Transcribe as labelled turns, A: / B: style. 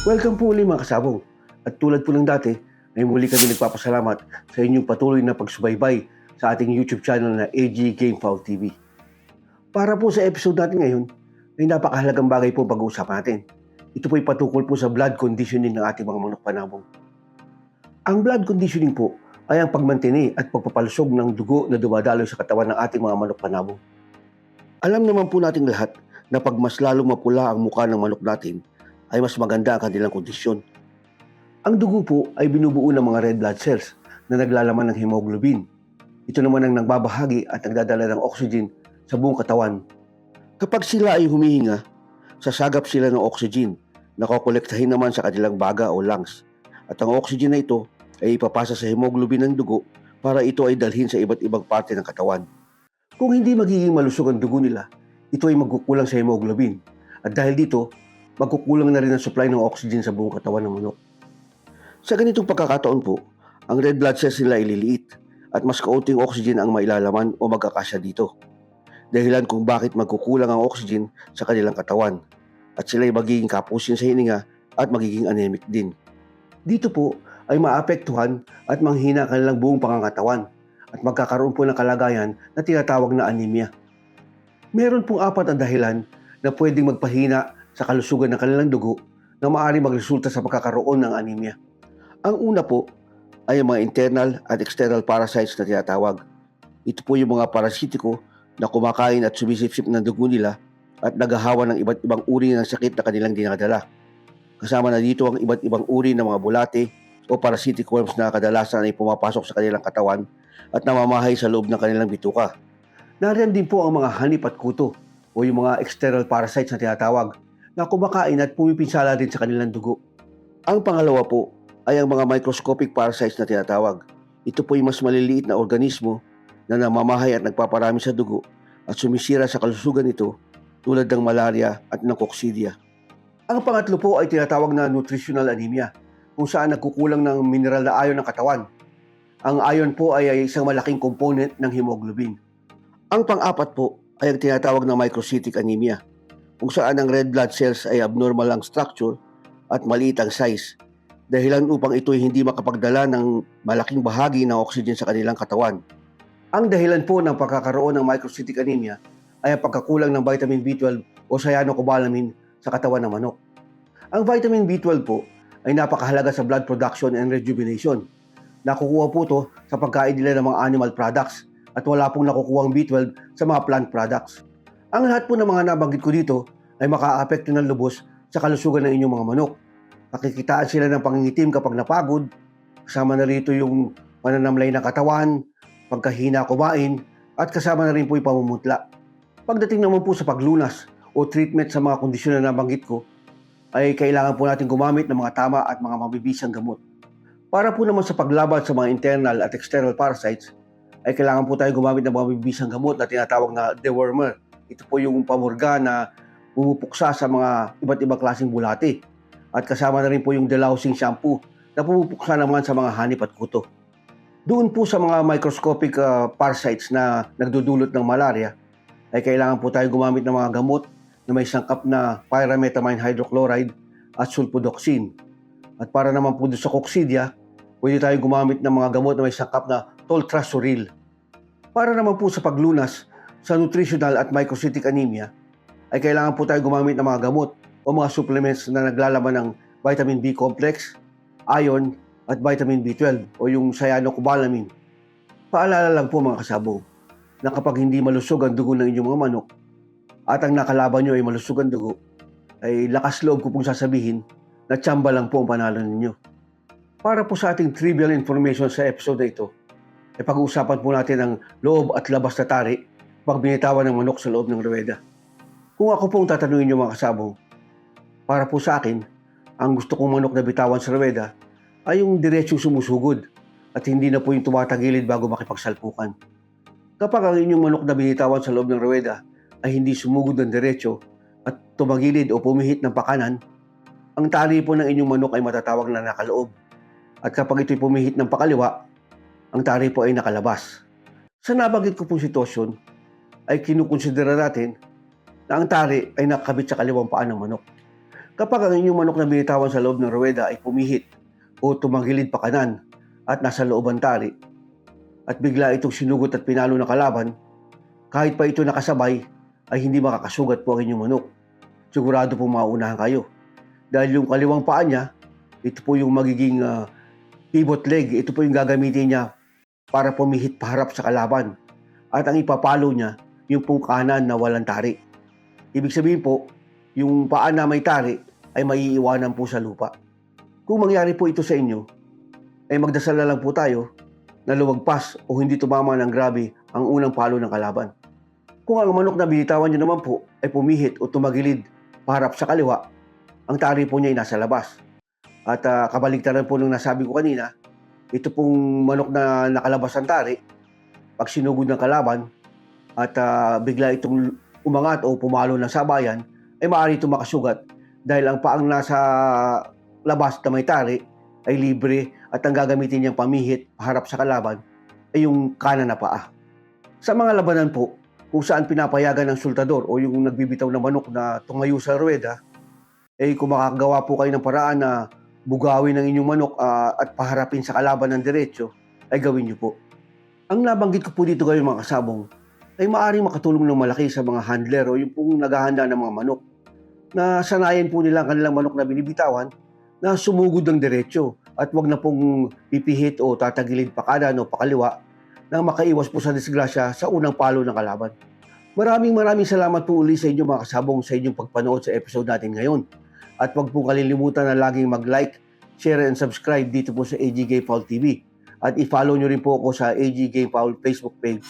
A: Welcome po ulit mga kasabong. At tulad po ng dati, ay muli kami nagpapasalamat sa inyong patuloy na pagsubaybay sa ating YouTube channel na AG Gamefowl TV. Para po sa episode natin ngayon, ay napakahalagang bagay po pag-uusapan natin. Ito po ay patungkol po sa blood conditioning ng ating mga manok panabong. Ang blood conditioning po ay ang pagmantini at pagpapalusog ng dugo na dumadaloy sa katawan ng ating mga manok panabong. Alam naman po nating lahat na pag mas lalong mapula ang mukha ng manok natin, ay mas maganda ang kanilang kondisyon. Ang dugo po ay binubuo ng mga red blood cells na naglalaman ng hemoglobin. Ito naman ang nagbabahagi at nagdadala ng oxygen sa buong katawan. Kapag sila ay humihinga, sasagap sila ng oxygen na kokolektahin naman sa kanilang baga o lungs. At ang oxygen na ito ay ipapasa sa hemoglobin ng dugo para ito ay dalhin sa iba't ibang parte ng katawan. Kung hindi magiging malusog ang dugo nila, ito ay magkukulang sa hemoglobin. At dahil dito, magkukulang na rin ang supply ng oxygen sa buong katawan ng manok. Sa ganitong pagkakataon po, ang red blood cells nila ay liliit at mas kaunting oxygen ang mailalaman o magkakasya dito. Dahilan kung bakit magkukulang ang oxygen sa kanilang katawan at sila ay magiging kapusin sa hininga at magiging anemic din. Dito po ay maapektuhan at manghina kanilang buong pangangatawan at magkakaroon po ng kalagayan na tinatawag na anemia. Meron pong 4 na dahilan na pwedeng magpahina sa kalusugan ng kanilang dugo na maaaring magresulta sa pagkakaroon ng anemia. Ang una po ay ang mga internal at external parasites na tinatawag. Ito po yung mga parasitiko na kumakain at sumisipsip ng dugo nila at naghahawa ng iba't ibang uri ng sakit na kanilang dinadala. Kasama na dito ang iba't ibang uri ng mga bulate o parasitic worms na kadalasan ay pumapasok sa kanilang katawan at namamahay sa loob ng kanilang bituka. Nariyan din po ang mga hanip at kuto o yung mga external parasites na tinatawag na kumakain at pumipinsala din sa kanilang dugo. Ang pangalawa po ay ang mga microscopic parasites na tinatawag. Ito po ay mas maliliit na organismo na namamahay at nagpaparami sa dugo at sumisira sa kalusugan nito tulad ng malaria at ng coccidia. Ang pangatlo po ay tinatawag na nutritional anemia, kung saan nagkukulang ng mineral na iron ng katawan. Ang iron po ay isang malaking component ng hemoglobin. Ang pang-apat po ay ang tinatawag na microcytic anemia, kung saan ang red blood cells ay abnormal ang structure at maliit ang size, dahilan upang ito ay hindi makapagdala ng malaking bahagi ng oxygen sa kanilang katawan. Ang dahilan po ng pagkakaroon ng microcytic anemia ay ang pagkakulang ng vitamin B12 o cyanocobalamin sa katawan ng manok. Ang vitamin B12 po ay napakahalaga sa blood production and rejuvenation. Nakukuha po ito sa pagkain nila ng mga animal products at wala pong nakukuhang B12 sa mga plant products. Ang lahat po ng mga nabanggit ko dito ay makaapekto ng lubos sa kalusugan ng inyong mga manok. Nakikitaan sila ng pangingitim kapag napagod, kasama na rito yung pananamlay ng katawan, pagkahina kumain, at kasama na rin po yung pamumutla. Pagdating naman po sa paglunas o treatment sa mga kondisyon na nabanggit ko, ay kailangan po natin gumamit ng mga tama at mga mabibisang gamot. Para po naman sa paglaban sa mga internal at external parasites, ay kailangan po tayo gumamit ng mga mabibisang gamot na tinatawag na dewormer. Ito po yung pamurga na pumupuksa sa mga iba't ibang klaseng bulate. At kasama na rin po yung delousing shampoo na pumupuksa naman sa mga hanip at kuto. Doon po sa mga microscopic parasites na nagdudulot ng malaria, ay kailangan po tayo gumamit ng mga gamot na may sangkap na pyrimethamine hydrochloride at sulfodoxine. At para naman po doon sa coccidia, pwede tayo gumamit ng mga gamot na may sangkap na toltrasuril. Para naman po sa paglunas sa nutritional at microcytic anemia, ay kailangan po tayo gumamit ng mga gamot o mga supplements na naglalaman ng vitamin B complex, iron, at vitamin B12 o yung cyanocobalamin. Paalala lang po mga kasabong na kapag hindi malusog ang dugo ng inyong mga manok at ang nakalaban nyo ay malusog ang dugo, ay lakas loob ko pong sasabihin na tsamba lang po ang panalo ninyo. Para po sa ating trivial information sa episode na ito, ay pag-uusapan po natin ang loob at labas na tari pag binitawan ng manok sa loob ng ruweda. Kung ako pong tatanungin nyo mga kasabong, para po sa akin, ang gusto kong manok na bitawan sa ruweda ay yung diretsong sumusugod at hindi na po yung tumatagilid bago makipagsalpukan. Kapag ang inyong manok na binitawan sa loob ng ruweda ay hindi sumugod ng diretso at tumagilid o pumihit ng pakanan, ang tali po ng inyong manok ay matatawag na nakaloob. At kapag ito'y pumihit ng pakaliwa, ang tali po ay nakalabas. Sa nabanggit ko pong sitwasyon, ay kinukonsidera natin na ang tali ay nakakabit sa kaliwang paa ng manok. Kapag ang inyong manok na binitawan sa loob ng ruweda ay pumihit o tumagilid pa kanan at nasa loob ang tali, at bigla itong sinugot at pinalo ng kalaban, kahit pa ito nakasabay, ay hindi makakasugat po ang inyong manok. Sigurado po mauunahan kayo. Dahil yung kaliwang paa niya, ito po yung magiging pivot leg. Ito po yung gagamitin niya para pumihit paharap sa kalaban. At ang ipapalo niya, yung pong kanan na walang tari. Ibig sabihin po, yung paa na may tari ay maiiwanan po sa lupa. Kung mangyari po ito sa inyo, ay magdasal na lang po tayo na lumagpas o hindi tumama ng grabe ang unang palo ng kalaban. Kung ang manok na binitawan niyo naman po ay pumihit o tumagilid paharap sa kaliwa, ang tari po niya ay nasa labas. At kabaligtaran po nung nasabi ko kanina, ito pong manok na nakalabas ang tari, pag sinugod ng kalaban at bigla itong umangat o pumalo ng sabayan, ay maaari itong makasugat dahil ang paang nasa labas na may tari ay libre at ang gagamitin niyang pamihit harap sa kalaban ay yung kanan na paa. Sa mga labanan po, kung saan pinapayagan ng sultador o yung nagbibitaw na manok na tumayo sa ruweda, kung makakagawa po kayo ng paraan na bugawin ng inyong manok at paharapin sa kalaban ng diretsyo, ay gawin niyo po. Ang nabanggit ko po dito kayo mga kasabong, ay maaaring makatulong ng malaki sa mga handler o yung pong naghahanda ng mga manok na sanayan po nila ang kanilang manok na binibitawan na sumugod ng diretsyo at wag na pong pipihit o tatagilid pa kanan o pakaliwa nang makaiwas po sa disgrasya sa unang palo ng kalaban. Maraming salamat po uli sa inyo mga kasabong sa inyong pagpanood sa episode natin ngayon. At wag po kalilimutan na laging mag-like, share and subscribe dito po sa AG Game Foul TV. At i-follow nyo rin po ako sa AG Game Foul Facebook page